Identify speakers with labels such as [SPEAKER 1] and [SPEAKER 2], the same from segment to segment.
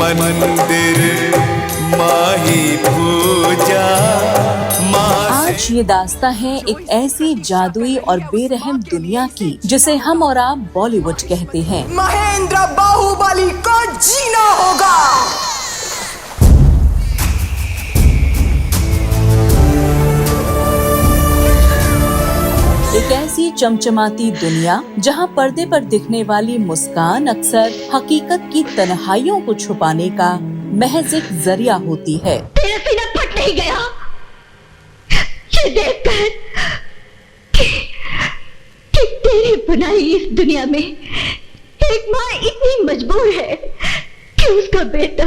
[SPEAKER 1] मंदिर माही पूजा।
[SPEAKER 2] आज ये दास्तां है एक ऐसी जादुई और बेरहम दुनिया की जिसे हम और आप बॉलीवुड कहते हैं।
[SPEAKER 3] महेंद्र बाहुबली को जीना होगा।
[SPEAKER 2] एक ऐसी चमचमाती दुनिया जहां पर्दे पर दिखने वाली मुस्कान अक्सर हकीकत की तन्हाइयों को छुपाने का महज एक जरिया होती है।
[SPEAKER 4] तेरा सीना फट नहीं गया ये देखकर कि तेरी बनाई इस दुनिया में एक माँ इतनी मजबूर है कि उसका बेटा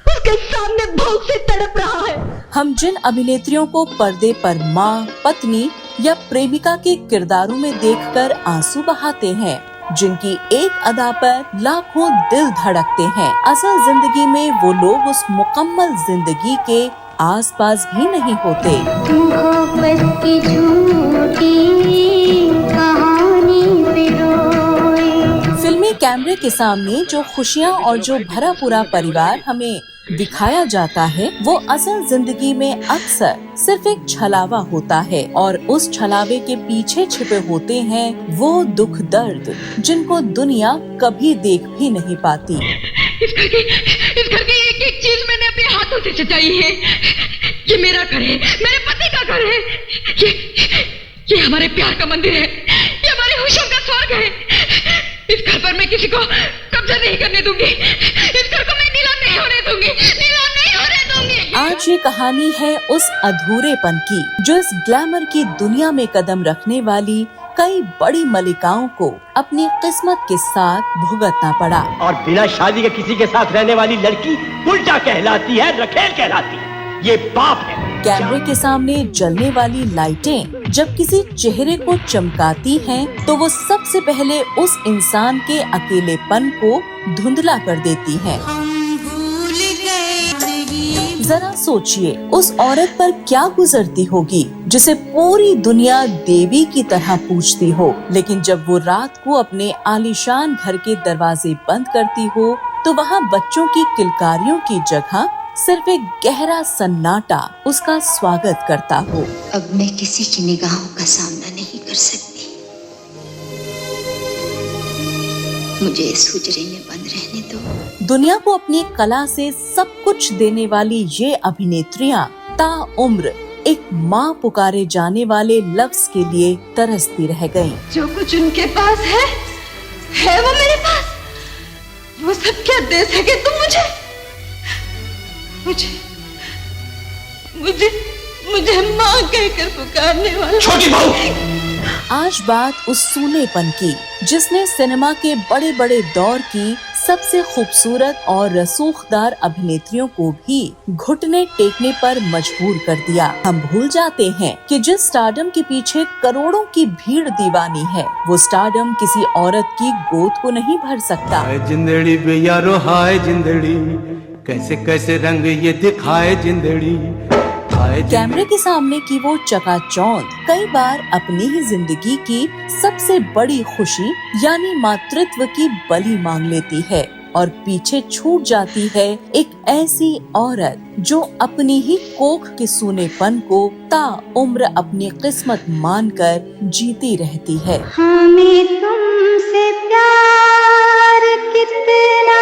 [SPEAKER 4] उसके सामने भूख से तड़प रहा है।
[SPEAKER 2] हम जिन अभिनेत्रियों को पर्दे पर माँ, पत्नी या प्रेमिका के किरदारों में देखकर आंसू बहाते हैं, जिनकी एक अदा पर लाखों दिल धड़कते हैं, असल जिंदगी में वो लोग उस मुकम्मल जिंदगी के आसपास भी नहीं होते।
[SPEAKER 4] मोहब्बत की झूठी कहानी पे रोए।
[SPEAKER 2] फिल्मी कैमरे के सामने जो खुशियाँ और जो भरा पूरा परिवार हमें दिखाया जाता है, वो असल जिंदगी में अक्सर सिर्फ एक छलावा होता है और उस छलावे के पीछे छिपे होते हैं वो दुख दर्द जिनको दुनिया कभी देख भी नहीं पाती।
[SPEAKER 4] इस घर की एक एक चीज मैंने अपने हाथों से सजाई है। ये मेरा घर है, मेरे पति का घर है, ये हमारे प्यार का मंदिर है, ये हमारी खुशियों का स्वर्ग है। इस घर पर मैं किसी को कब्जा नहीं करने दूंगी, इस घर को मैं नीलाम नहीं होने दूंगी, नीलाम नहीं होने दूंगी।
[SPEAKER 2] आज ये कहानी है उस अधूरेपन की जो इस ग्लैमर की दुनिया में कदम रखने वाली कई बड़ी मलिकाओं को अपनी किस्मत के साथ भुगतना पड़ा।
[SPEAKER 5] और बिना शादी के किसी के साथ रहने वाली लड़की उल्टा कहलाती है, रखेल कहलाती है। ये पाप है।
[SPEAKER 2] कैमरे के सामने जलने वाली लाइटें जब किसी चेहरे को चमकाती हैं, तो वो सबसे पहले उस इंसान के अकेलेपन को धुंधला कर देती हैं। जरा सोचिए उस औरत पर क्या गुजरती होगी जिसे पूरी दुनिया देवी की तरह पूजती हो, लेकिन जब वो रात को अपने आलीशान घर के दरवाजे बंद करती हो तो वहाँ बच्चों की किलकारियों की जगह सिर्फ एक गहरा सन्नाटा उसका स्वागत करता हो।
[SPEAKER 6] अब मैं किसी की निगाहों का सामना नहीं कर सकती। मुझे इस हुजरे में बंद रहने दो।
[SPEAKER 2] दुनिया को अपनी कला से सब कुछ देने वाली ये अभिनेत्रियां ताउम्र एक माँ पुकारे जाने वाले लफ्ज के लिए तरसती रह गयीं।
[SPEAKER 4] जो कुछ उनके पास है वो मेरे पास। वो सब क्या दे सके तुम मुझे माँ कहकर पुकारने वाला।
[SPEAKER 5] छोटी बहू।
[SPEAKER 2] आज बात उस सूनेपन की जिसने सिनेमा के बड़े बड़े दौर की सबसे खूबसूरत और रसूखदार अभिनेत्रियों को भी घुटने टेकने पर मजबूर कर दिया। हम भूल जाते हैं कि जिस स्टारडम के पीछे करोड़ों की भीड़ दीवानी है, वो स्टारडम किसी औरत की गोद को नहीं भर सकता।
[SPEAKER 1] हाय जिंदड़ी बेयारो, हाय जिंदड़ी, कैसे कैसे रंग ये दिखाए जिंदड़ी।
[SPEAKER 2] कैमरे के सामने की वो चकाचौंध कई बार अपनी ही जिंदगी की सबसे बड़ी खुशी यानी मातृत्व की बलि मांग लेती है और पीछे छूट जाती है एक ऐसी औरत जो अपनी ही कोख के सूनेपन को ताउम्र अपनी किस्मत मानकर जीती रहती है।
[SPEAKER 4] हमें तुमसे प्यार कितना।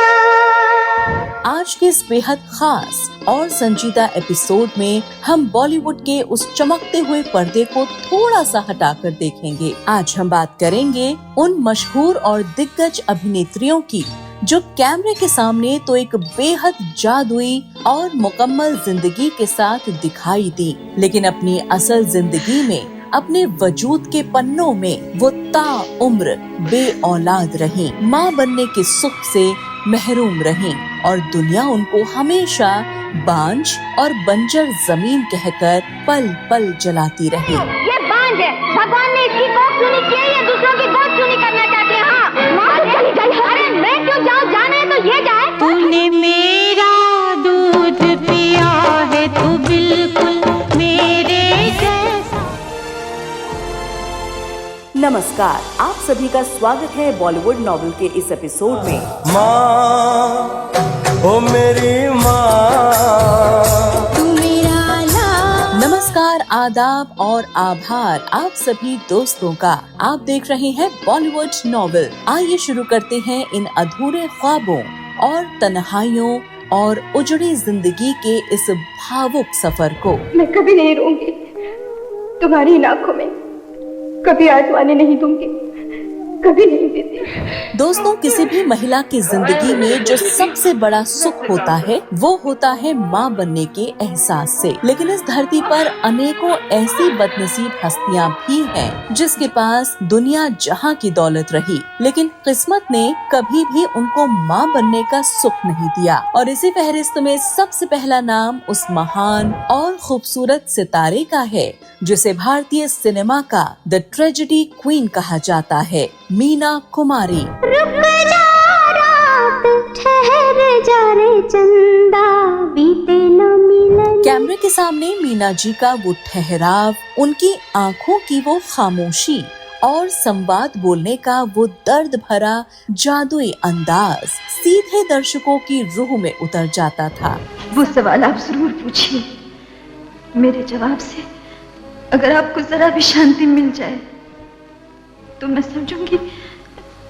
[SPEAKER 2] आज के इस बेहद खास और संजीदा एपिसोड में हम बॉलीवुड के उस चमकते हुए पर्दे को थोड़ा सा हटाकर देखेंगे। आज हम बात करेंगे उन मशहूर और दिग्गज अभिनेत्रियों की जो कैमरे के सामने तो एक बेहद जादुई और मुकम्मल जिंदगी के साथ दिखाई दी, लेकिन अपनी असल जिंदगी में अपने वजूद के पन्नों में वो ताउम्र बेऔलाद रहीं, माँ बनने के सुख से महरूम रहीं और दुनिया उनको हमेशा बांझ और बंजर जमीन कहकर पल पल जलाती रही।
[SPEAKER 4] ये बांझ है, भगवान ने इसकी गोद सुनी की है, ये दूसरों की गोद सुनी करना चाहते हैं। हाँ, माँ चली गई। अरे मैं क्यों जाऊँ, जाने तो ये जाए। तूने मेरा दूध पिया है, तू बिल्कुल मेरे जैसा।
[SPEAKER 2] नमस्कार, आप सभी का स्वागत है बॉलीवुड नॉवेल के इस एपिसोड में।
[SPEAKER 1] माँ ओ मेरी माँ
[SPEAKER 6] तू मेरा लाल।
[SPEAKER 2] नमस्कार, आदाब और आभार आप सभी दोस्तों का। आप देख रहे हैं बॉलीवुड नॉवेल। आइए शुरू करते हैं इन अधूरे ख्वाबों और तन्हाइयों और उजड़ी जिंदगी के इस भावुक सफर को।
[SPEAKER 7] मैं कभी नहीं रोऊंगी, तुम्हारी इन आंखों में कभी आंसू आने नहीं दूंगी, कभी नहीं देती।
[SPEAKER 2] दोस्तों, किसी भी महिला की जिंदगी में जो सबसे बड़ा सुख होता है वो होता है माँ बनने के एहसास से। लेकिन इस धरती पर अनेकों ऐसी बदनसीब हस्तियाँ भी हैं जिसके पास दुनिया जहाँ की दौलत रही, लेकिन किस्मत ने कभी भी उनको माँ बनने का सुख नहीं दिया। और इसी फहरिस्त में सबसे पहला नाम उस महान और खूबसूरत सितारे का है जिसे भारतीय सिनेमा का द ट्रेजेडी क्वीन कहा जाता है, मीना कुमारी।
[SPEAKER 8] रुक जा रात, ठहर जा रे चंदा, बीते न मिलन।
[SPEAKER 2] कैमरे के सामने मीना जी का वो ठहराव, उनकी आंखों की वो खामोशी और संवाद बोलने का वो दर्द भरा जादुई अंदाज सीधे दर्शकों की रूह में उतर जाता था।
[SPEAKER 7] वो सवाल आप जरूर पूछिए, मेरे जवाब से अगर आपको जरा भी शांति मिल जाए तो मैं समझूंगी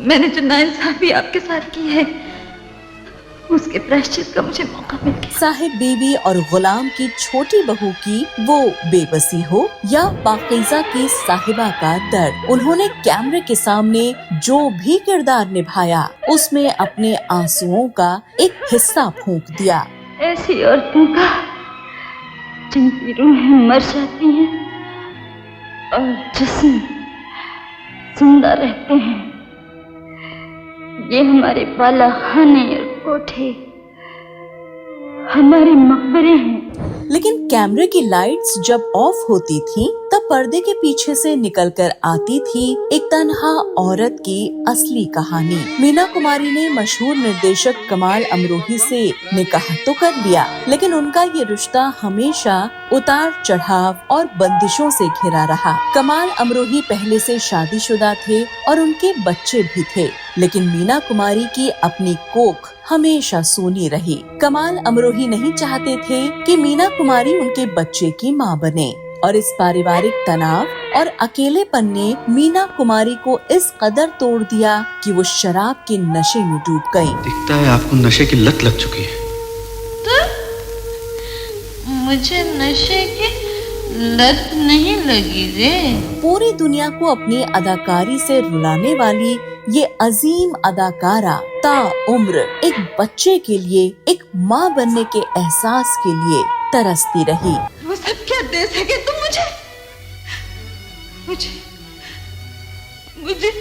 [SPEAKER 7] मैंने जो नाइंसाफी आपके साथ की है उसके प्रायश्चित का मुझे मौका मिल गया।
[SPEAKER 2] साहिब बीवी और गुलाम की छोटी बहू की वो बेबसी हो या पाकीज़ा की साहिबा का दर्द, उन्होंने कैमरे के सामने जो भी किरदार निभाया उसमें अपने आंसुओं का एक हिस्सा फूंक दिया।
[SPEAKER 7] ऐसी औरतों का जिनकी रूहें मर जाती हैं और जिस्म जिंदा रहते हैं, ये हमारे बाला खाने और कोठे हमारे मकबरे हैं।
[SPEAKER 2] लेकिन कैमरे की लाइट्स जब ऑफ होती थी तब पर्दे के पीछे से निकलकर आती थी एक तन्हा औरत की असली कहानी। मीना कुमारी ने मशहूर निर्देशक कमाल अमरोही से निकाह तो कर लिया, लेकिन उनका ये रिश्ता हमेशा उतार चढ़ाव और बंदिशों से घिरा रहा। कमाल अमरोही पहले से शादीशुदा थे और उनके बच्चे भी थे, लेकिन मीना कुमारी की अपनी कोख हमेशा सूनी रही। कमाल अमरोही नहीं चाहते थे कि मीना कुमारी उनके बच्चे की माँ बने, और इस पारिवारिक तनाव और अकेलेपन ने मीना कुमारी को इस कदर तोड़ दिया कि वो शराब के नशे में डूब गयी।
[SPEAKER 1] दिखता है आपको नशे की लत लग चुकी है।
[SPEAKER 9] तो मुझे नशे की लत नहीं लगी रे।
[SPEAKER 2] पूरी दुनिया को अपनी अदाकारी से रुलाने वाली ये अजीम अदाकारा ताउम्र एक बच्चे के लिए, एक माँ बनने के एहसास के लिए तरसती रही।
[SPEAKER 7] वो सब क्या दे सके तुम मुझे मुझे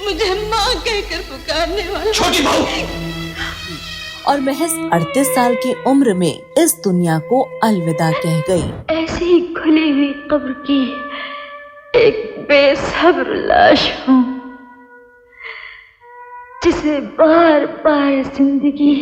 [SPEAKER 7] मुझे माँ कहकर पुकारने वाला।
[SPEAKER 5] छोटी बहू।
[SPEAKER 2] और महज 38 साल की उम्र में इस दुनिया को अलविदा कह गई।
[SPEAKER 7] ऐसी ही खुली हुई कब्र की एक बेसब्र लाश हूँ जिसे बार बार जिंदगी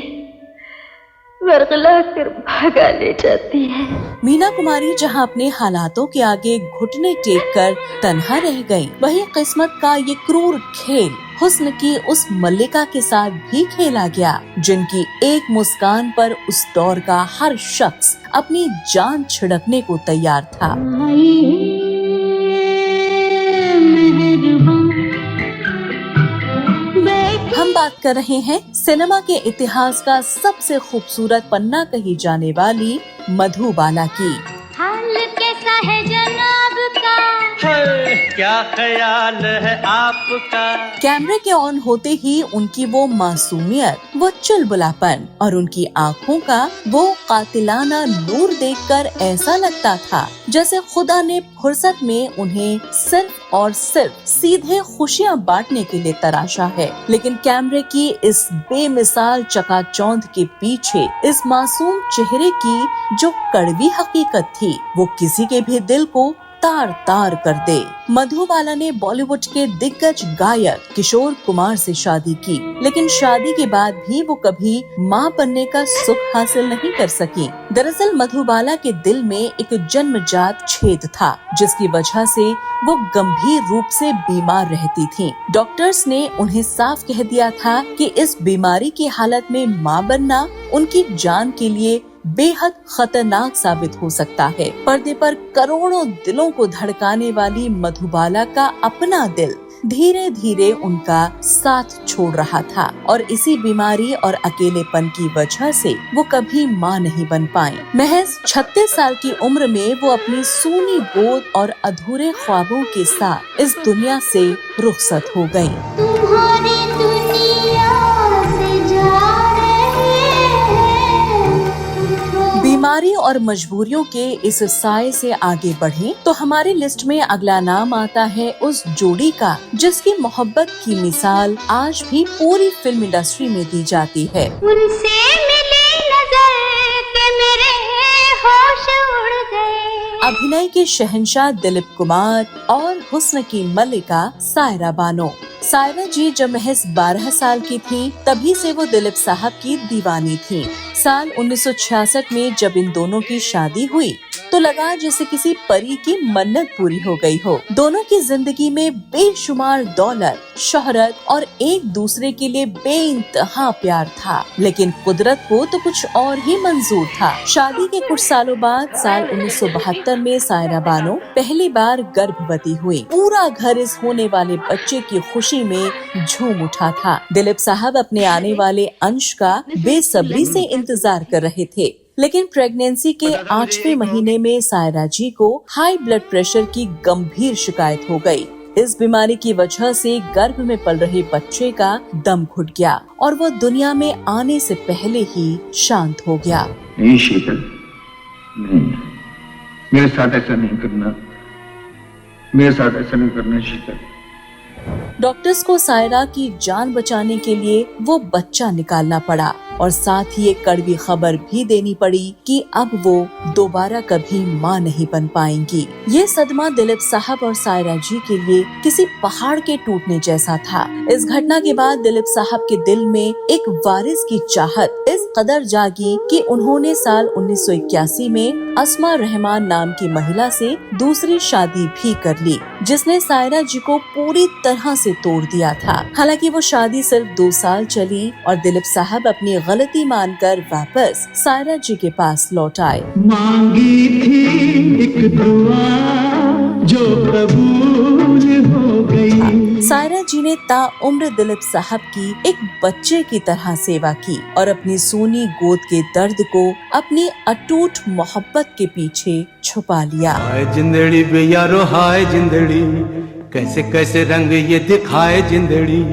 [SPEAKER 7] वरगला कर भागा ले जाती है।
[SPEAKER 2] मीना कुमारी जहां अपने हालातों के आगे घुटने टेक कर तन्हा रह गई, वहीं किस्मत का ये क्रूर खेल हुस्न की उस मल्लिका के साथ भी खेला गया, जिनकी एक मुस्कान पर उस दौर का हर शख्स अपनी जान छिड़कने को तैयार था। हम बात कर रहे हैं सिनेमा के इतिहास का सबसे खूबसूरत पन्ना कही जाने वाली मधुबाला की।
[SPEAKER 8] हाल कैसा है जनाब का,
[SPEAKER 5] क्या ख्याल है आपका।
[SPEAKER 2] कैमरे के ऑन होते ही उनकी वो मासूमियत, वो चुलबुलापन और उनकी आँखों का वो कातिलाना नूर देखकर ऐसा लगता था जैसे खुदा ने फुर्सत में उन्हें सिर्फ और सिर्फ सीधे खुशियाँ बांटने के लिए तराशा है। लेकिन कैमरे की इस बेमिसाल चकाचौंध के पीछे इस मासूम चेहरे की जो कड़वी हकीकत थी, वो किसी के भी दिल को तार तार कर दे। मधुबाला ने बॉलीवुड के दिग्गज गायक किशोर कुमार से शादी की, लेकिन शादी के बाद भी वो कभी मां बनने का सुख हासिल नहीं कर सकी। दरअसल मधुबाला के दिल में एक जन्मजात छेद था, जिसकी वजह से वो गंभीर रूप से बीमार रहती थीं। डॉक्टर्स ने उन्हें साफ कह दिया था कि इस बीमारी की हालत में मां बनना उनकी जान के लिए बेहद खतरनाक साबित हो सकता है। पर्दे पर करोड़ों दिलों को धड़काने वाली मधुबाला का अपना दिल धीरे धीरे उनका साथ छोड़ रहा था और इसी बीमारी और अकेलेपन की वजह से वो कभी मां नहीं बन पाई। महज 36 साल की उम्र में वो अपनी सूनी गोद और अधूरे ख्वाबों के साथ इस दुनिया से रुखसत हो गयी।
[SPEAKER 8] तुम्हारी दुनिया से जा
[SPEAKER 2] बीमारी और मजबूरियों के इस साए से आगे बढ़ें तो हमारी लिस्ट में अगला नाम आता है उस जोड़ी का जिसकी मोहब्बत की मिसाल आज भी पूरी फिल्म इंडस्ट्री में दी जाती है।
[SPEAKER 8] उनसे मिली नजर के मेरे होश उड़ गए।
[SPEAKER 2] अभिनय के शहंशाह दिलीप कुमार और हुस्न की मल्लिका सायरा बानो। सायरा जी जब महज 12 साल की थी तभी से वो दिलीप साहब की दीवानी थी। साल 1966 में जब इन दोनों की शादी हुई तो लगा जैसे किसी परी की मन्नत पूरी हो गई हो। दोनों की जिंदगी में बेशुमार दौलत, शोहरत और एक दूसरे के लिए बेइंतहा प्यार था, लेकिन कुदरत को तो कुछ और ही मंजूर था। शादी के कुछ सालों बाद साल 1972 में सायरा बानो पहली बार गर्भवती हुई। पूरा घर इस होने वाले बच्चे की खुशी में झूम उठा था। दिलीप साहब अपने आने वाले अंश का बेसब्री से इंतजार कर रहे थे, लेकिन प्रेगनेंसी के 8वें महीने में सायरा जी को हाई ब्लड प्रेशर की गंभीर शिकायत हो गई। इस बीमारी की वजह से गर्भ में पल रहे बच्चे का दम घुट गया और वो दुनिया में आने से पहले ही शांत हो गया।
[SPEAKER 10] नहीं शीतल, नहीं, मेरे साथ ऐसा नहीं करना, मेरे साथ ऐसा नहीं करना शीतल।
[SPEAKER 2] डॉक्टर्स को सायरा की जान बचाने के लिए वो बच्चा निकालना पड़ा और साथ ही एक कड़वी खबर भी देनी पड़ी कि अब वो दोबारा कभी मां नहीं बन पाएंगी। ये सदमा दिलीप साहब और सायरा जी के लिए किसी पहाड़ के टूटने जैसा था। इस घटना के बाद दिलीप साहब के दिल में एक वारिस की चाहत इस कदर जागी कि उन्होंने साल 1981 में अस्मा रहमान नाम की महिला से दूसरी शादी भी कर ली, जिसने सायरा जी को पूरी तरह से तोड़ दिया था। हालांकि वो शादी सिर्फ 2 साल चली और दिलीप साहब अपनी गलती मानकर वापस सायरा जी के पास लौट आए।
[SPEAKER 1] मांगी थी एक दुआ जो कबूल हो गई।
[SPEAKER 2] सायरा जी ने ताउम्र दिलीप साहब की एक बच्चे की तरह सेवा की और अपनी सूनी गोद के दर्द को अपनी अटूट मोहब्बत के पीछे छुपा लिया।
[SPEAKER 1] हाय जिंदड़ी बेयारो हाय जिंदड़ी, कैसे कैसे रंग ये दिखाए जिंदड़ी।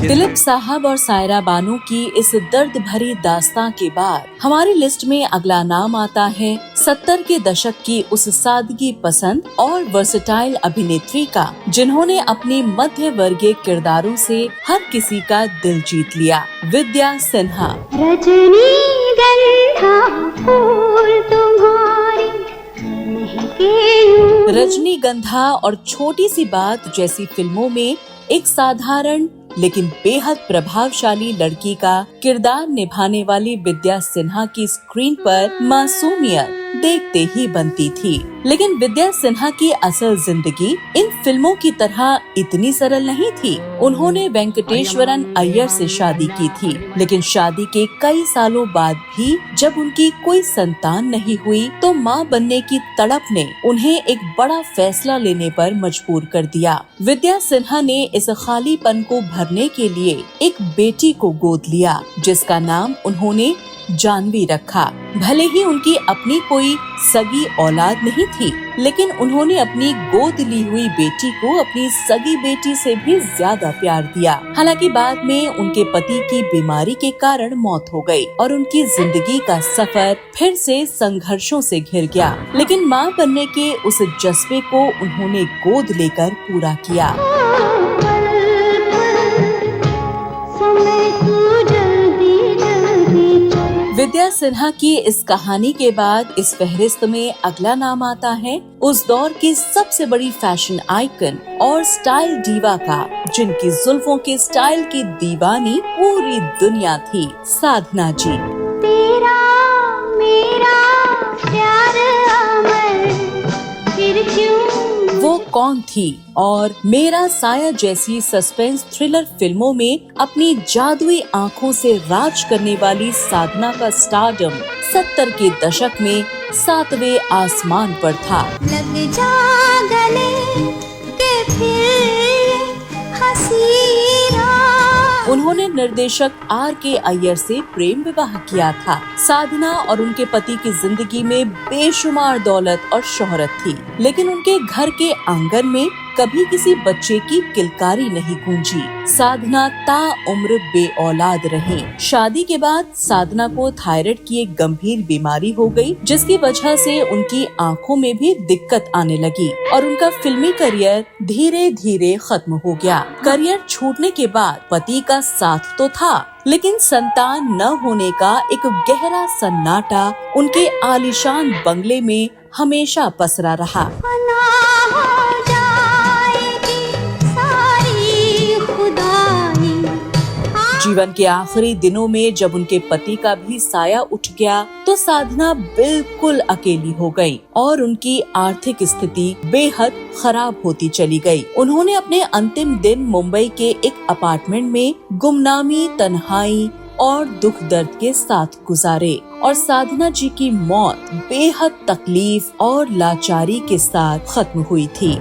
[SPEAKER 2] दिलीप साहब और सायरा बानो की इस दर्द भरी दास्तां के बाद हमारी लिस्ट में अगला नाम आता है 70 के दशक की उस सादगी पसंद और वर्सेटाइल अभिनेत्री का, जिन्होंने अपने मध्य वर्गीय किरदारों से हर किसी का दिल जीत लिया, विद्या सिन्हा। रजनीगंधा और छोटी सी बात जैसी फिल्मों में एक साधारण लेकिन बेहद प्रभावशाली लड़की का किरदार निभाने वाली विद्या सिन्हा की स्क्रीन पर मासूमियत देखते ही बनती थी। लेकिन विद्या सिन्हा की असल जिंदगी इन फिल्मों की तरह इतनी सरल नहीं थी। उन्होंने वेंकटेश्वरन अय्यर से शादी की थी, लेकिन शादी के कई सालों बाद भी जब उनकी कोई संतान नहीं हुई तो मां बनने की तड़प ने उन्हें एक बड़ा फैसला लेने पर मजबूर कर दिया। विद्या सिन्हा ने इस खालीपन को भरने के लिए एक बेटी को गोद लिया, जिसका नाम उन्होंने जानवी रखा। भले ही उनकी अपनी कोई सगी औलाद नहीं थी, लेकिन उन्होंने अपनी गोद ली हुई बेटी को अपनी सगी बेटी से भी ज्यादा प्यार दिया। हालांकि बाद में उनके पति की बीमारी के कारण मौत हो गई और उनकी जिंदगी का सफर फिर से संघर्षों से घिर गया, लेकिन मां बनने के उस जज्बे को उन्होंने गोद लेकर पूरा किया। विद्या सिन्हा की इस कहानी के बाद इस फहरिस्त में अगला नाम आता है उस दौर की सबसे बड़ी फैशन आइकन और स्टाइल डीवा का, जिनकी जुल्फों के स्टाइल की दीवानी पूरी दुनिया थी, साधना जी।
[SPEAKER 8] तेरा मेरा प्यार अमर फिर क्यों।
[SPEAKER 2] वो कौन थी और मेरा साया जैसी सस्पेंस थ्रिलर फिल्मों में अपनी जादुई आंखों से राज करने वाली साधना का स्टारडम 70 के दशक में 7वें आसमान पर था।
[SPEAKER 8] लग जा गले के फिर हसीना।
[SPEAKER 2] उन्होंने निर्देशक R.K. अय्यर से प्रेम विवाह किया था। साधना और उनके पति की जिंदगी में बेशुमार दौलत और शोहरत थी, लेकिन उनके घर के आंगन में कभी किसी बच्चे की किलकारी नहीं गूंजी। साधना ताउम्र बेऔलाद रही। शादी के बाद साधना को थायराइड की एक गंभीर बीमारी हो गई, जिसकी वजह से उनकी आंखों में भी दिक्कत आने लगी और उनका फिल्मी करियर धीरे धीरे खत्म हो गया। करियर छूटने के बाद पति का साथ तो था, लेकिन संतान न होने का एक गहरा सन्नाटा उनके आलीशान बंगले में हमेशा पसरा रहा। जीवन के आखिरी दिनों में जब उनके पति का भी साया उठ गया तो साधना बिल्कुल अकेली हो गई और उनकी आर्थिक स्थिति बेहद खराब होती चली गई। उन्होंने अपने अंतिम दिन मुंबई के एक अपार्टमेंट में गुमनामी, तन्हाई और दुख दर्द के साथ गुजारे और साधना जी की मौत बेहद तकलीफ और लाचारी के साथ खत्म हुई थी।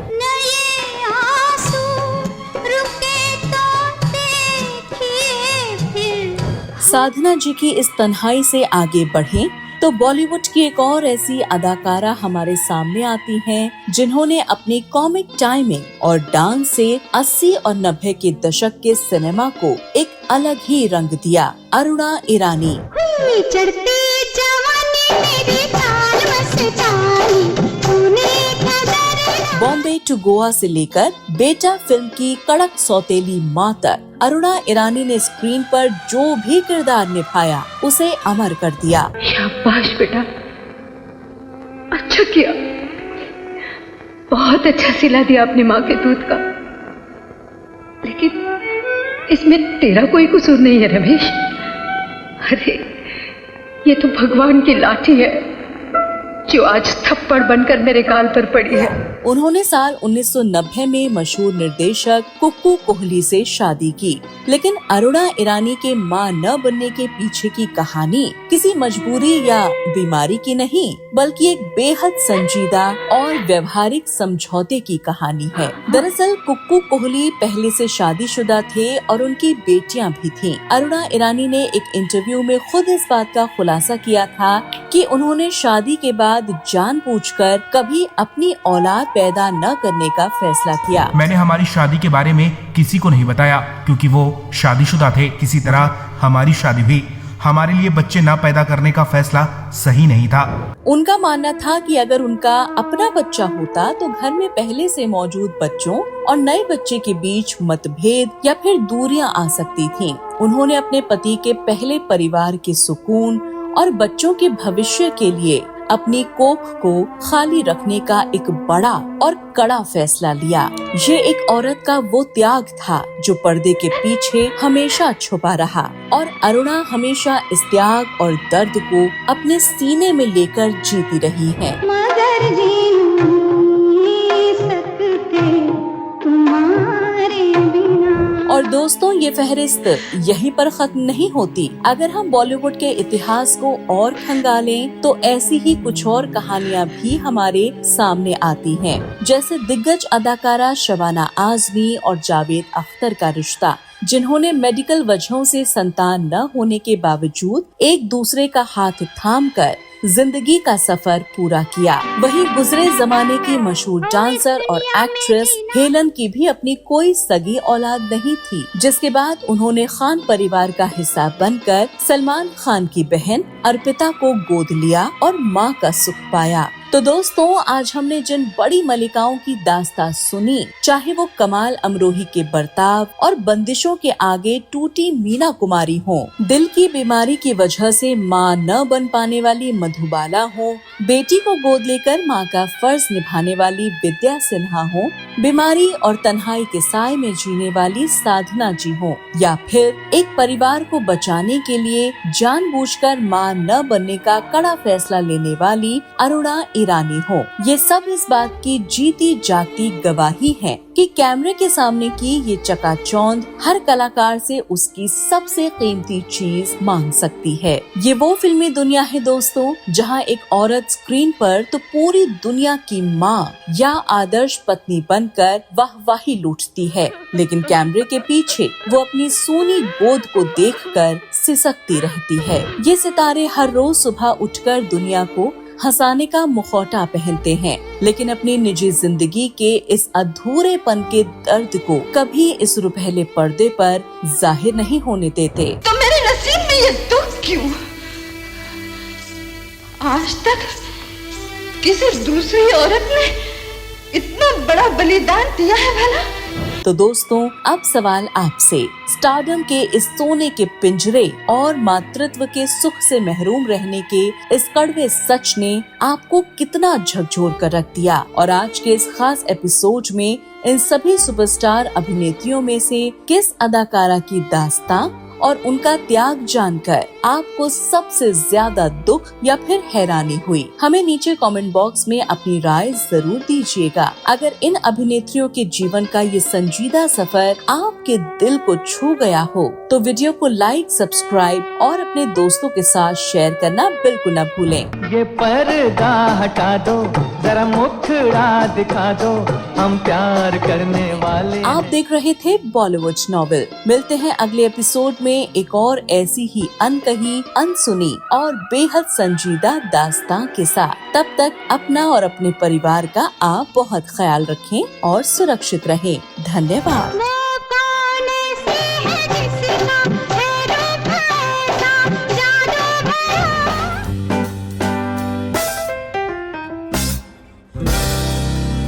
[SPEAKER 2] साधना जी की इस तन्हाई से आगे बढ़ें तो बॉलीवुड की एक और ऐसी अदाकारा हमारे सामने आती हैं, जिन्होंने अपनी कॉमिक टाइमिंग और डांस से 80 और 90 के दशक के सिनेमा को एक अलग ही रंग दिया। अरुणा ईरानी।
[SPEAKER 8] चढ़ती जवानी मेरी चाल मस्तानी, तूने कदर।
[SPEAKER 2] बॉम्बे टू गोवा से लेकर बेटा फिल्म की कड़क सौतेली मां तक अरुणा ईरानी ने स्क्रीन पर जो भी किरदार निभाया उसे अमर कर दिया।
[SPEAKER 7] शाबाश बेटा, अच्छा किया, बहुत अच्छा सिला दिया अपनी माँ के दूध का। लेकिन इसमें तेरा कोई कसूर नहीं है रमेश। अरे ये तो भगवान की लाठी है जो आज थप्पड़ बनकर मेरे गाल पर पड़ी है।
[SPEAKER 2] उन्होंने साल 1990 में मशहूर निर्देशक कुक्कू कोहली से शादी की, लेकिन अरुणा ईरानी के मां न बनने के पीछे की कहानी किसी मजबूरी या बीमारी की नहीं, बल्कि एक बेहद संजीदा और व्यवहारिक समझौते की कहानी है। दरअसल कुक्कू कोहली पहले से शादीशुदा थे और उनकी बेटियां भी थीं। अरुणा ईरानी ने एक इंटरव्यू में खुद इस बात का खुलासा किया था कि उन्होंने शादी के बाद जानबूझकर कभी अपनी औलाद पैदा न करने का फैसला किया।
[SPEAKER 11] मैंने हमारी शादी के बारे में किसी को नहीं बताया क्योंकि वो शादीशुदा थे। किसी तरह हमारी शादी हुई। हमारे लिए बच्चे न पैदा करने का फैसला सही नहीं था।
[SPEAKER 2] उनका मानना था कि अगर उनका अपना बच्चा होता तो घर में पहले से मौजूद बच्चों और नए बच्चे के बीच मतभेद या फिर दूरियां आ सकती थीं। उन्होंने अपने पति के पहले परिवार के सुकून और बच्चों के भविष्य के लिए अपनी कोख को खाली रखने का एक बड़ा और कड़ा फैसला लिया। ये एक औरत का वो त्याग था जो पर्दे के पीछे हमेशा छुपा रहा और अरुणा हमेशा इस त्याग और दर्द को अपने सीने में लेकर जीती रही है।
[SPEAKER 8] मगर जी सकते तुम्हारे बिना।
[SPEAKER 2] और दोस्तों, ये फहरिस्त यहीं पर खत्म नहीं होती। अगर हम बॉलीवुड के इतिहास को और खंगालें तो ऐसी ही कुछ और कहानियां भी हमारे सामने आती हैं। जैसे दिग्गज अदाकारा शबाना आजमी और जावेद अख्तर का रिश्ता, जिन्होंने मेडिकल वजहों से संतान न होने के बावजूद एक दूसरे का हाथ थामकर जिंदगी का सफर पूरा किया। वहीं गुजरे जमाने की मशहूर डांसर और एक्ट्रेस हेलन की भी अपनी कोई सगी औलाद नहीं थी, जिसके बाद उन्होंने खान परिवार का हिस्सा बनकर सलमान खान की बहन अर्पिता को गोद लिया और मां का सुख पाया। तो दोस्तों, आज हमने जिन बड़ी मलिकाओं की दास्तां सुनी, चाहे वो कमाल अमरोही के बर्ताव और बंदिशों के आगे टूटी मीना कुमारी हो, दिल की बीमारी की वजह से माँ न बन पाने वाली मधुबाला हो, बेटी को गोद लेकर माँ का फर्ज निभाने वाली विद्या सिन्हा हो, बीमारी और तन्हाई के साए में जीने वाली साधना जी हो, या फिर एक परिवार को बचाने के लिए जानबूझकर माँ न बनने का कड़ा फैसला लेने वाली अरुणा ईरानी हो, ये सब इस बात की जीती जागती गवाही है कि कैमरे के सामने की ये चकाचौंध हर कलाकार से उसकी सबसे कीमती चीज मांग सकती है। ये वो फिल्मी दुनिया है दोस्तों, जहां एक औरत स्क्रीन पर तो पूरी दुनिया की माँ या आदर्श पत्नी बनकर वाहवाही लूटती है, लेकिन कैमरे के पीछे वो अपनी सूनी गोद को देखकर सिसकती रहती है। ये सितारे हर रोज सुबह उठकर दुनिया को हंसाने का मुखौटा पहनते हैं, लेकिन अपनी निजी जिंदगी के इस अधूरेपन के दर्द को कभी इस रुपहले पर्दे पर जाहिर नहीं होने देते।
[SPEAKER 7] तो मेरे नसीब में ये दुख क्यों? आज तक किसी दूसरी औरत ने इतना बड़ा बलिदान दिया है भला?
[SPEAKER 2] तो दोस्तों, अब सवाल आपसे, स्टारडम के इस सोने के पिंजरे और मातृत्व के सुख से महरूम रहने के इस कड़वे सच ने आपको कितना झकझोर कर रख दिया? और आज के इस खास एपिसोड में इन सभी सुपरस्टार अभिनेत्रियों में से किस अदाकारा की दास्तां और उनका त्याग जानकर आपको सबसे ज्यादा दुख या फिर हैरानी हुई? हमें नीचे कमेंट बॉक्स में अपनी राय जरूर दीजिएगा। अगर इन अभिनेत्रियों के जीवन का ये संजीदा सफर आपके दिल को छू गया हो तो वीडियो को लाइक, सब्सक्राइब और अपने दोस्तों के साथ शेयर करना बिल्कुल न भूलें।
[SPEAKER 1] ये पर्दा हटा दो, जरा मुखड़ा दिखा दो, हम प्यार करने वाले।
[SPEAKER 2] आप देख रहे थे बॉलीवुड नॉवेल। मिलते हैं अगले एपिसोड में एक और ऐसी ही अनकही, अनसुनी और बेहद संजीदा दास्तां के साथ। तब तक अपना और अपने परिवार का आप बहुत ख्याल रखें और सुरक्षित रहें। धन्यवाद।